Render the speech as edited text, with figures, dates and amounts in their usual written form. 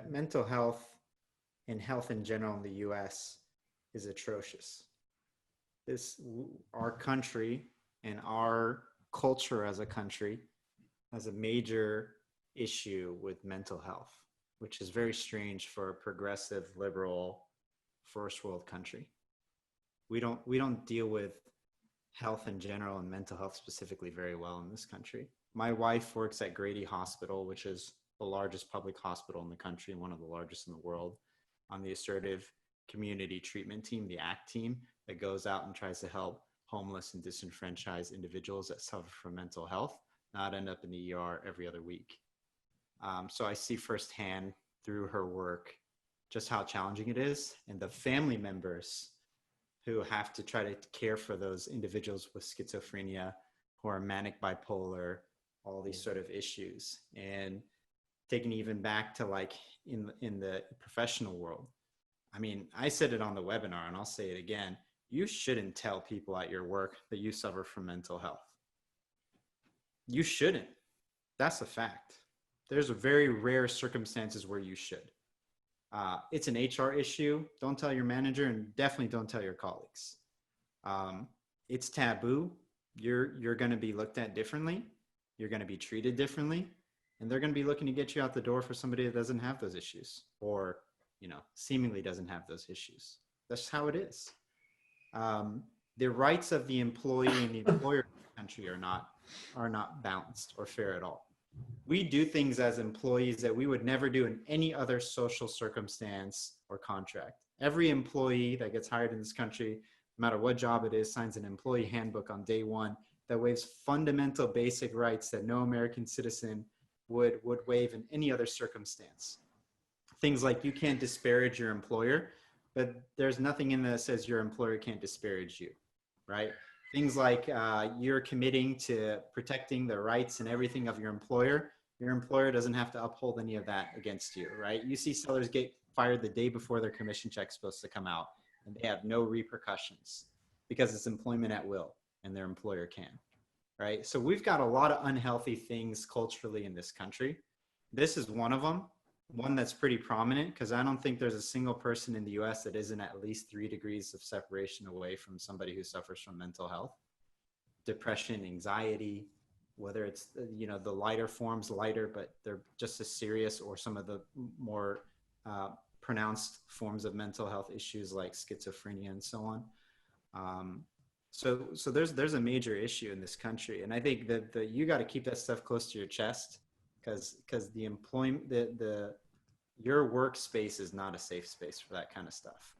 Mental health and health in general in the US is atrocious. Our country and our culture as a country has a major issue with mental health, which is very strange for a progressive, liberal, first world country. We don't deal with health in general and mental health specifically very well in this country. My wife works at Grady Hospital, which is the largest public hospital in the country and one of the largest in the world, on the assertive community treatment team, the ACT team, that goes out and tries to help homeless and disenfranchised individuals that suffer from mental health not end up in the ER every other week. So I see firsthand through her work just how challenging it is, and the family members who have to try to care for those individuals with schizophrenia, who are manic bipolar, all these sort of issues. And taking even back to like in the professional world, I mean, I said it on the webinar and I'll say it again. You shouldn't tell people at your work that you suffer from mental health. You shouldn't. That's a fact. There's a very rare circumstances where you should. It's an HR issue. Don't tell your manager, and definitely don't tell your colleagues. It's taboo. You're going to be looked at differently. You're going to be treated differently, and they're going to be looking to get you out the door for somebody that doesn't have those issues, or seemingly doesn't have those issues. That's how it is. The rights of the employee and the employer in the country are not balanced or fair at all. We do things as employees that we would never do in any other social circumstance or contract. Every employee that gets hired in this country, no matter what job it is, signs an employee handbook on day one that waives fundamental basic rights that no American citizen would waive in any other circumstance. Things like you can't disparage your employer, but there's nothing in there that says your employer can't disparage you, right? Things like you're committing to protecting the rights and everything of your employer. Your employer doesn't have to uphold any of that against you, right? You see sellers get fired the day before their commission check's supposed to come out, and they have no repercussions because it's employment at will and their employer can, right? So we've got a lot of unhealthy things culturally in this country. This is one of them, one that's pretty prominent, because I don't think there's a single person in the US that isn't at least 3 degrees of separation away from somebody who suffers from mental health, depression, anxiety, whether it's the lighter forms, but they're just as serious, or some of the more pronounced forms of mental health issues like schizophrenia and so on. So there's a major issue in this country, and I think that you got to keep that stuff close to your chest, because the employment, your workspace is not a safe space for that kind of stuff.